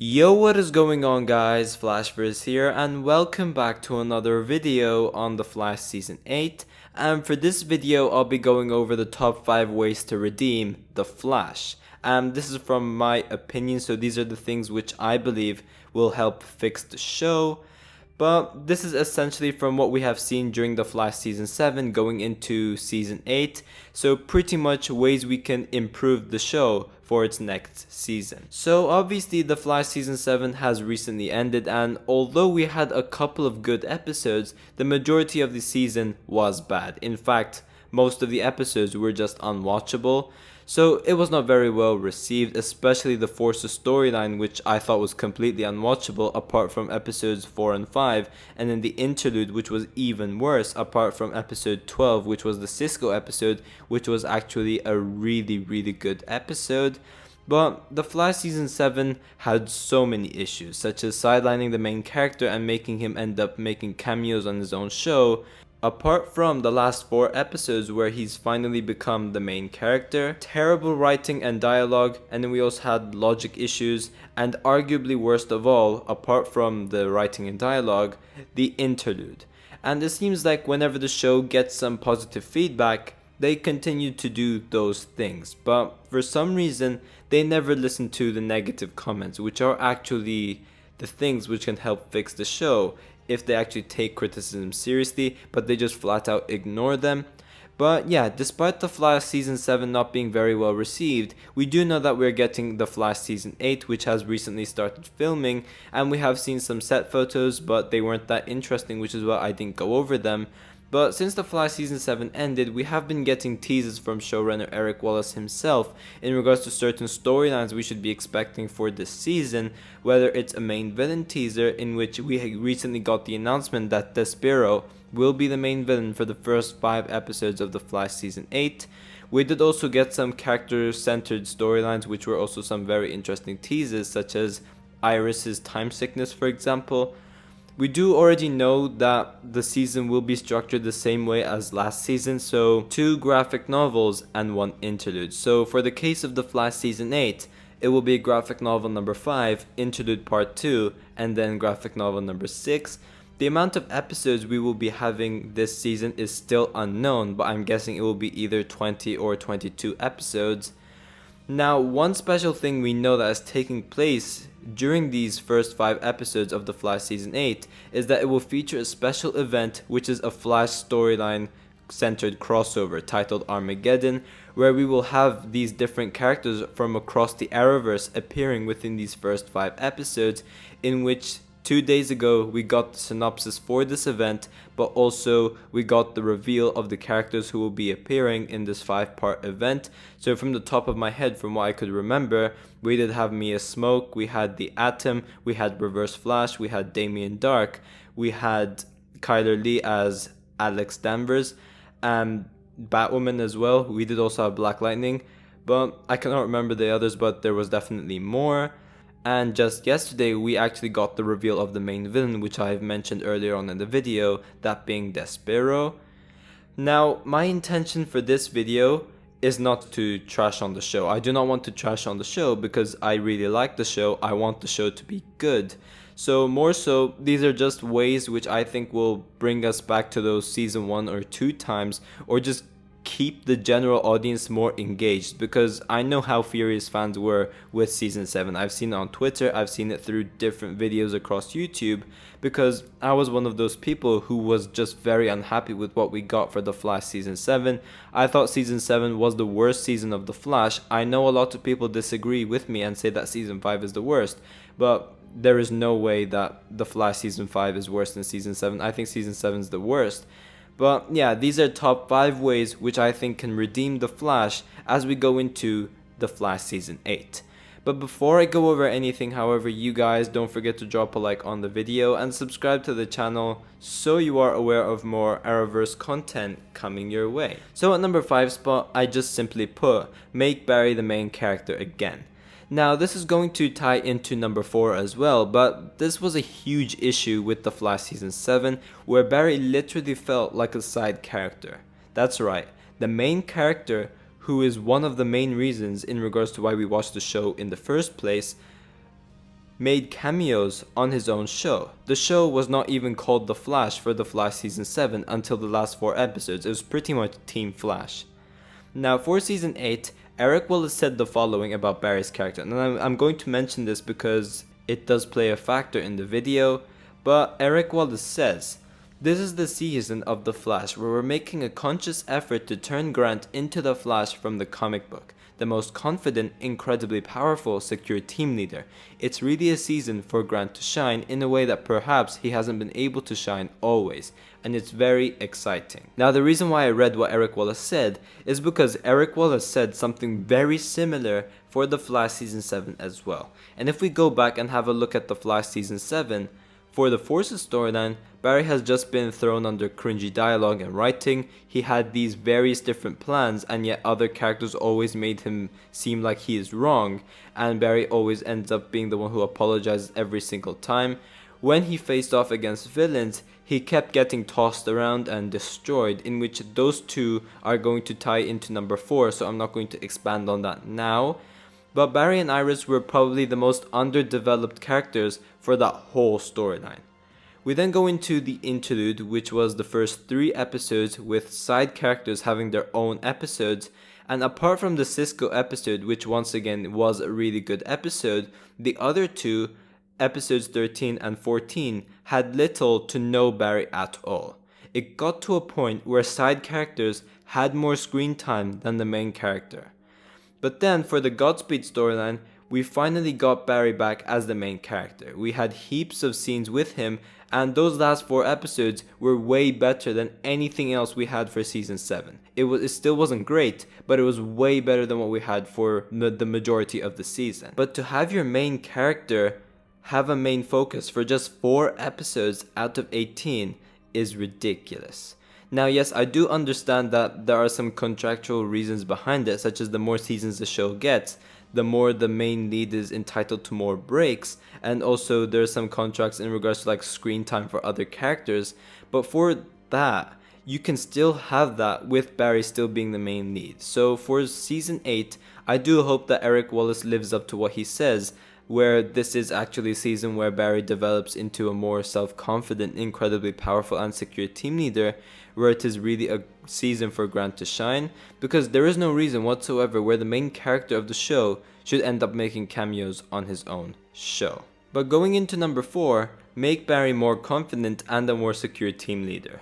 Yo, what is going on guys, Flashbacks here and welcome back to another video on The Flash Season 8, and for this video I'll be going over the top 5 ways to redeem The Flash. This is from my opinion, so these are the things which I believe will help fix the show. But this is essentially from what we have seen during The Flash Season 7 going into Season 8, so pretty much ways we can improve the show for its next season. So obviously The Flash Season 7 has recently ended, and although we had a couple of good episodes, the majority of the season was bad. In fact, most of the episodes were just unwatchable. So it was not very well received, especially the Forces storyline, which I thought was completely unwatchable apart from episodes 4 and 5, and then the interlude, which was even worse apart from episode 12, which was the Cisco episode, which was actually a really good episode. But The Flash Season 7 had so many issues, such as sidelining the main character and making him end up making cameos on his own show. Apart from the last 4 episodes where he's finally become the main character, terrible writing and dialogue, and then we also had logic issues, and arguably worst of all, apart from the writing and dialogue, the interlude. And it seems like whenever the show gets some positive feedback, they continue to do those things, but for some reason they never listen to the negative comments, which are actually the things which can help fix the show if they actually take criticism seriously, but they just flat out ignore them. But yeah, despite The Flash Season 7 not being very well received, we do know that we're getting The Flash Season 8, which has recently started filming, and we have seen some set photos, but they weren't that interesting, which is why I didn't go over them. But since The Flash Season 7 ended, we have been getting teasers from showrunner Eric Wallace himself in regards to certain storylines we should be expecting for this season, whether it's a main villain teaser in which we recently got the announcement that Despero will be the main villain for the first 5 episodes of The Flash Season 8. We did also get some character-centered storylines, which were also some very interesting teasers, such as Iris's time sickness, for example. We do already know that the season will be structured the same way as last season, so 2 graphic novels and 1 interlude. So for the case of The Flash Season 8, it will be graphic novel number 5, interlude part 2, and then graphic novel number 6. The amount of episodes we will be having this season is still unknown, but I'm guessing it will be either 20 or 22 episodes. Now, one special thing we know that is taking place during these first 5 episodes of The Flash Season 8 is that it will feature a special event, which is a Flash storyline centered crossover titled Armageddon, where we will have these different characters from across the Arrowverse appearing within these first 5 episodes, in which 2 days ago we got the synopsis for this event, but also we got the reveal of the characters who will be appearing in this 5-part event. So from the top of my head, from what I could remember, we did have Mia Smoke, we had the Atom, we had Reverse Flash, we had Damien Dark, we had Kyler Lee as Alex Danvers, and Batwoman as well. We did also have Black Lightning, but I cannot remember the others, but there was definitely more. And just yesterday we actually got the reveal of the main villain, which I have mentioned earlier on in the video, that being Despero. Now, my intention for this video is not to trash on the show. I do not want to trash on the show because I really like the show. I want the show to be good. So more so, these are just ways which I think will bring us back to those season 1 or 2 times, or just keep the general audience more engaged, because I know how furious fans were with season 7. I've seen it on Twitter, I've seen it through different videos across YouTube, because I was one of those people who was just very unhappy with what we got for The Flash Season 7. I thought Season 7 was the worst season of The Flash. I know a lot of people disagree with me and say that Season 5 is the worst, but there is no way that The Flash Season 5 is worse than Season 7. I think Season 7 is the worst. But yeah, these are top 5 ways which I think can redeem The Flash as we go into The Flash Season 8. But before I go over anything, however, you guys don't forget to drop a like on the video and subscribe to the channel so you are aware of more Arrowverse content coming your way. So at number 5 spot, I just simply put, make Barry the main character again. Now, this is going to tie into number 4 as well, but this was a huge issue with The Flash Season 7, where Barry literally felt like a side character. That's right, the main character, who is one of the main reasons in regards to why we watched the show in the first place, made cameos on his own show. The show was not even called The Flash for The Flash Season 7 until the last 4 episodes. It was pretty much Team Flash. Now for Season 8, Eric Wallace said the following about Barry's character, and I'm going to mention this because it does play a factor in the video, but Eric Wallace says, "This is the season of The Flash where we're making a conscious effort to turn Grant into the Flash from the comic book. The most confident, incredibly powerful, secure team leader. It's really a season for Grant to shine in a way that perhaps he hasn't been able to shine always, and it's very exciting." Now the reason why I read what Eric Wallace said is because Eric Wallace said something very similar for The Flash Season 7 as well. And if we go back and have a look at The Flash Season 7, for the Forces storyline, Barry has just been thrown under cringy dialogue and writing. He had these various different plans, and yet other characters always made him seem like he is wrong, and Barry always ends up being the one who apologizes every single time. When he faced off against villains, he kept getting tossed around and destroyed, in which those two are going to tie into number 4, so I'm not going to expand on that now. But Barry and Iris were probably the most underdeveloped characters for that whole storyline. We then go into the interlude, which was the first 3 episodes with side characters having their own episodes, and apart from the Cisco episode, which once again was a really good episode, the other 2, episodes 13 and 14, had little to no Barry at all. It got to a point where side characters had more screen time than the main character. But then for the Godspeed storyline, we finally got Barry back as the main character. We had heaps of scenes with him, and those last 4 episodes were way better than anything else we had for Season 7. It still wasn't great, but it was way better than what we had for the majority of the season. But to have your main character have a main focus for just 4 episodes out of 18 is ridiculous. Now yes, I do understand that there are some contractual reasons behind it, such as the more seasons the show gets, the more the main lead is entitled to more breaks, and also there's some contracts in regards to like screen time for other characters, but for that, you can still have that with Barry still being the main lead. So for Season 8, I do hope that Eric Wallace lives up to what he says, where this is actually a season where Barry develops into a more self-confident, incredibly powerful and secure team leader, where it is really a season for Grant to shine, because there is no reason whatsoever where the main character of the show should end up making cameos on his own show. But going into number 4, make Barry more confident and a more secure team leader.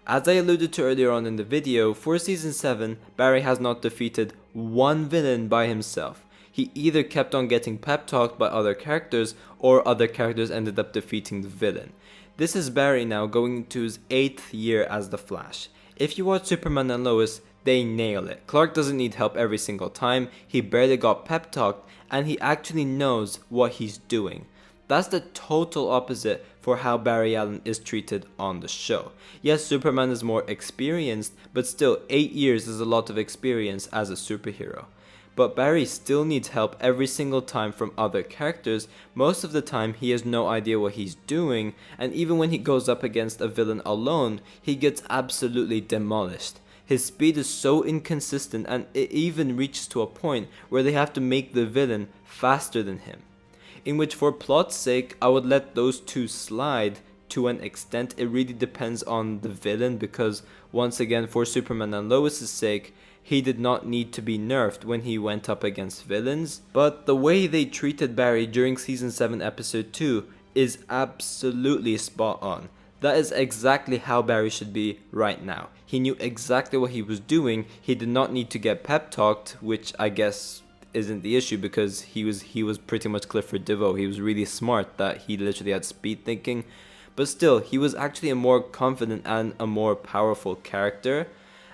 As I alluded to earlier on in the video, for Season 7, Barry has not defeated one villain by himself. He either kept on getting pep talked by other characters, or other characters ended up defeating the villain. This is Barry now going into his 8th year as the Flash. If you watch Superman and Lois, they nail it. Clark doesn't need help every single time, he barely got pep talked, and he actually knows what he's doing. That's the total opposite for how Barry Allen is treated on the show. Yes, Superman is more experienced, but still 8 years is a lot of experience as a superhero. But Barry still needs help every single time from other characters. Most of the time he has no idea what he's doing, and even when he goes up against a villain alone, he gets absolutely demolished. His speed is so inconsistent, and it even reaches to a point where they have to make the villain faster than him. In which, for plot's sake, I would let those two slide to an extent. It really depends on the villain, because once again, for Superman and Lois' sake, he did not need to be nerfed when he went up against villains. But the way they treated Barry during Season 7 Episode 2 is absolutely spot on. That is exactly how Barry should be right now. He knew exactly what he was doing. He did not need to get pep talked, which I guess isn't the issue, because he was pretty much Clifford DeVoe. He was really smart, that he literally had speed thinking. But still, he was actually a more confident and a more powerful character.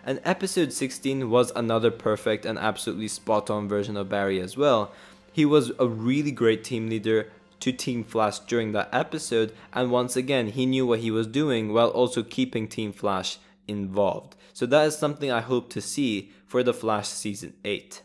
And episode 16 was another perfect and absolutely spot on version of Barry as well. He was a really great team leader to Team Flash during that episode, and once again he knew what he was doing while also keeping Team Flash involved. So that is something I hope to see for the Flash Season 8.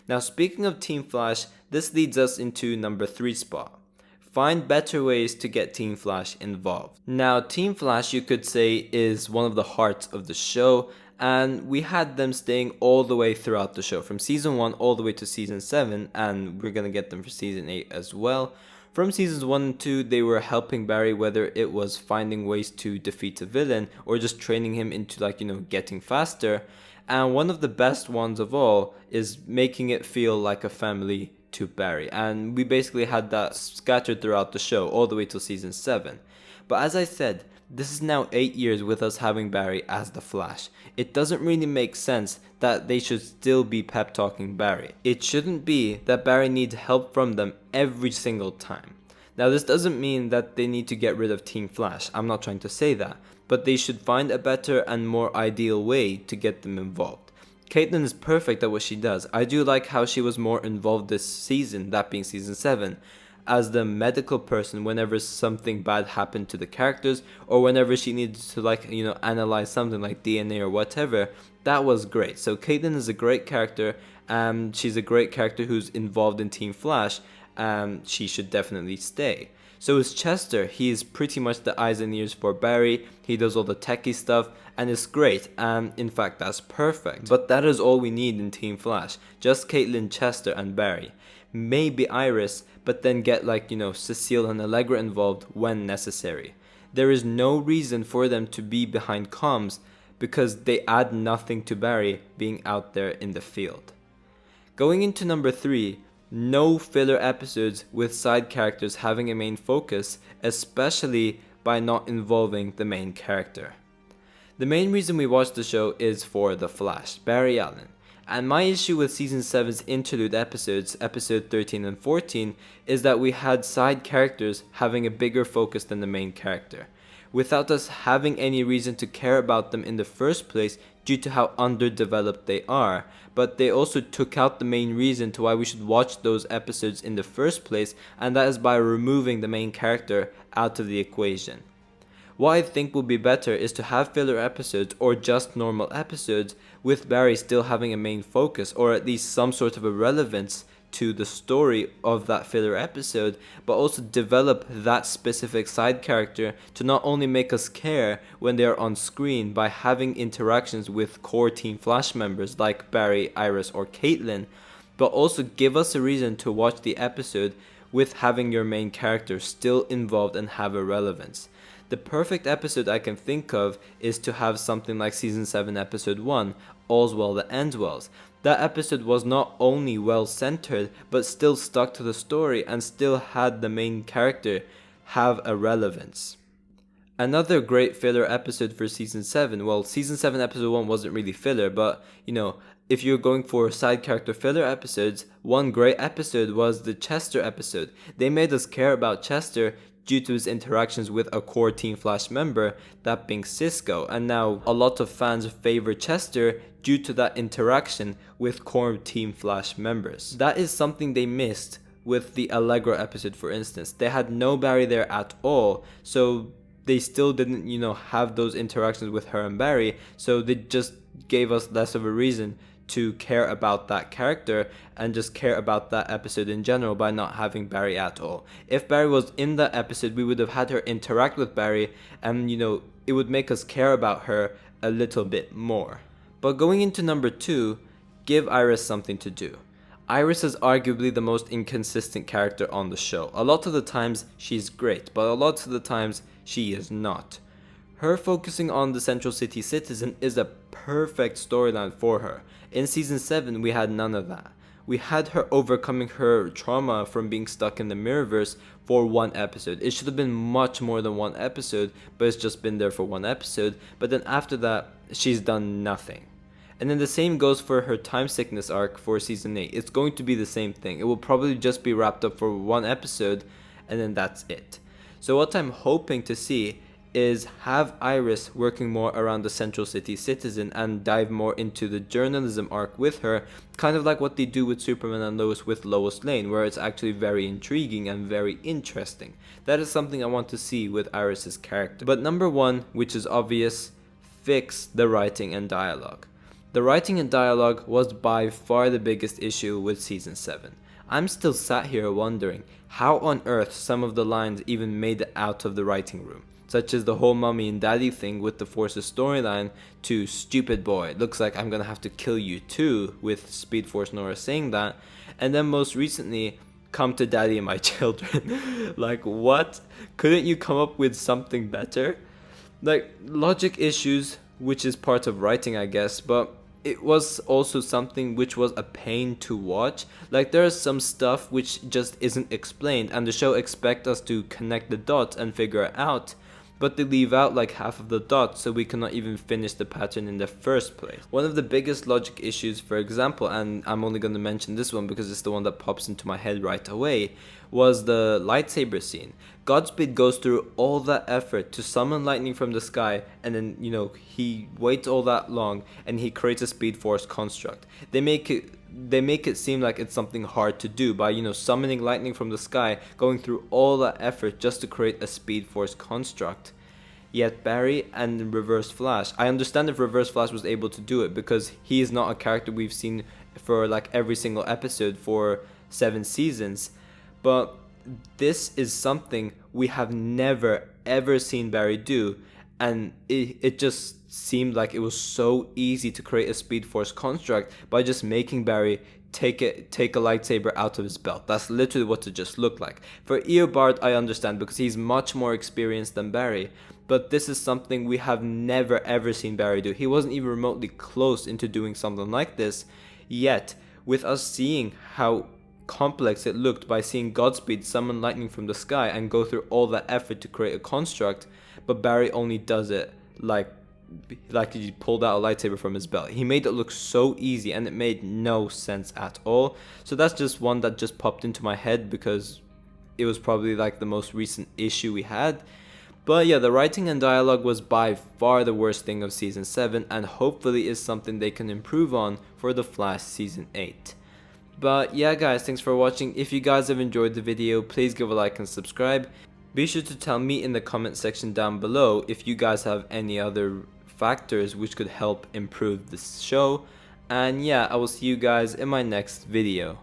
Now speaking of Team Flash, this leads us into number 3 spot. Find better ways to get Team Flash involved. Now Team Flash, you could say, is one of the hearts of the show, and we had them staying all the way throughout the show, from Season 1 all the way to Season 7, and we're gonna get them for Season 8 as well. From seasons 1 and 2, they were helping Barry, whether it was finding ways to defeat a villain or just training him into, like, getting faster. And one of the best ones of all is making it feel like a family to Barry. And we basically had that scattered throughout the show all the way till season 7. But as I said, this is now 8 years with us having Barry as the Flash. It doesn't really make sense that they should still be pep talking Barry. It shouldn't be that Barry needs help from them every single time. Now, this doesn't mean that they need to get rid of Team Flash. I'm not trying to say that. But they should find a better and more ideal way to get them involved. Caitlin is perfect at what she does. I do like how she was more involved this season, that being season 7, as the medical person whenever something bad happened to the characters, or whenever she needed to analyze something like DNA or whatever. That was great. So Caitlin is a great character, and she's a great character who's involved in Team Flash, and she should definitely stay. So is Chester. He is pretty much the eyes and ears for Barry. He does all the techie stuff, and it's great, and in fact that's perfect. But that is all we need in Team Flash. Just Caitlin, Chester, and Barry. Maybe Iris, but then get Cecile and Allegra involved when necessary. There is no reason for them to be behind comms because they add nothing to Barry being out there in the field. Going into number 3, no filler episodes with side characters having a main focus, especially by not involving the main character. The main reason we watch the show is for the Flash, Barry Allen. And my issue with season 7's interlude episodes, episode 13 and 14, is that we had side characters having a bigger focus than the main character, without us having any reason to care about them in the first place due to how underdeveloped they are. But they also took out the main reason to why we should watch those episodes in the first place, and that is by removing the main character out of the equation. What I think would be better is to have filler episodes or just normal episodes with Barry still having a main focus, or at least some sort of a relevance to the story of that filler episode, but also develop that specific side character to not only make us care when they are on screen by having interactions with core Team Flash members like Barry, Iris, or Caitlin, but also give us a reason to watch the episode with having your main character still involved and have a relevance. The perfect episode I can think of is to have something like season 7 episode 1, All's Well That Ends Well. That episode was not only well centered, but still stuck to the story and still had the main character have a relevance. Another great filler episode for season 7, well, season 7 episode 1 wasn't really filler, but if you're going for side character filler episodes, one great episode was the Chester episode. They made us care about Chester due to his interactions with a core Team Flash member, that being Cisco, and now a lot of fans favor Chester due to that interaction with core Team Flash members. That is something they missed with the Allegra episode, for instance. They had no Barry there at all, so they still didn't, have those interactions with her and Barry, so they just gave us less of a reason to care about that character and just care about that episode in general by not having Barry at all. If Barry was in that episode, we would have had her interact with Barry, and it would make us care about her a little bit more. But going into number 2, give Iris something to do. Iris is arguably the most inconsistent character on the show. A lot of the times she's great, but a lot of the times she is not. Her focusing on the Central City citizen is a perfect storyline for her. In season 7, we had none of that. We had her overcoming her trauma from being stuck in the Mirrorverse for one episode. It should have been much more than one episode, but it's just been there for one episode. But then after that, she's done nothing. And then the same goes for her time sickness arc for season 8. It's going to be the same thing. It will probably just be wrapped up for one episode, and then that's it. So what I'm hoping to see is have Iris working more around the Central City citizen and dive more into the journalism arc with her, kind of like what they do with Superman and Lois with Lois Lane, where it's actually very intriguing and very interesting. That is something I want to see with Iris's character. But number 1, which is obvious, fix the writing and dialogue. The writing and dialogue was by far the biggest issue with season 7. I'm still sat here wondering how on earth some of the lines even made it out of the writing room, such as the whole mommy and daddy thing with the Force's storyline, to stupid boy, looks like I'm gonna have to kill you too, with Speed Force Nora saying that, and then most recently come to daddy, my children. Like, what? Couldn't you come up with something better? Like, logic issues, which is part of writing, I guess, but it was also something which was a pain to watch. Like, there's some stuff which just isn't explained, and the show expects us to connect the dots and figure it out, but they leave out like half of the dots, so we cannot even finish the pattern in the first place. One of the biggest logic issues, for example, and I'm only going to mention this one because it's the one that pops into my head right away, was the lightsaber scene. Godspeed goes through all that effort to summon lightning from the sky, and then, you know, he waits all that long and he creates a speed force construct. They make it seem like it's something hard to do by, you know, summoning lightning from the sky, going through all that effort just to create a speed force construct. Yet Barry and Reverse Flash, I understand if Reverse Flash was able to do it because he is not a character we've seen for like every single episode for 7 seasons, but this is something we have never ever seen Barry do, and it just seemed like it was so easy to create a speed force construct by just making Barry take a lightsaber out of his belt. That's literally what it just looked like. For Eobard, I understand because he's much more experienced than Barry, but this is something we have never ever seen Barry do. He wasn't even remotely close into doing something like this, yet with us seeing how complex it looked by seeing Godspeed summon lightning from the sky and go through all that effort to create a construct, but Barry only does it like he pulled out a lightsaber from his belt. He made it look so easy and it made no sense at all. So that's just one that just popped into my head because it was probably like the most recent issue we had. But yeah, the writing and dialogue was by far the worst thing of season 7, and hopefully is something they can improve on for the Flash season 8. But yeah guys, thanks for watching. If you guys have enjoyed the video, please give a like and subscribe. Be sure to tell me in the comment section down below if you guys have any other factors which could help improve this show. And yeah, I will see you guys in my next video.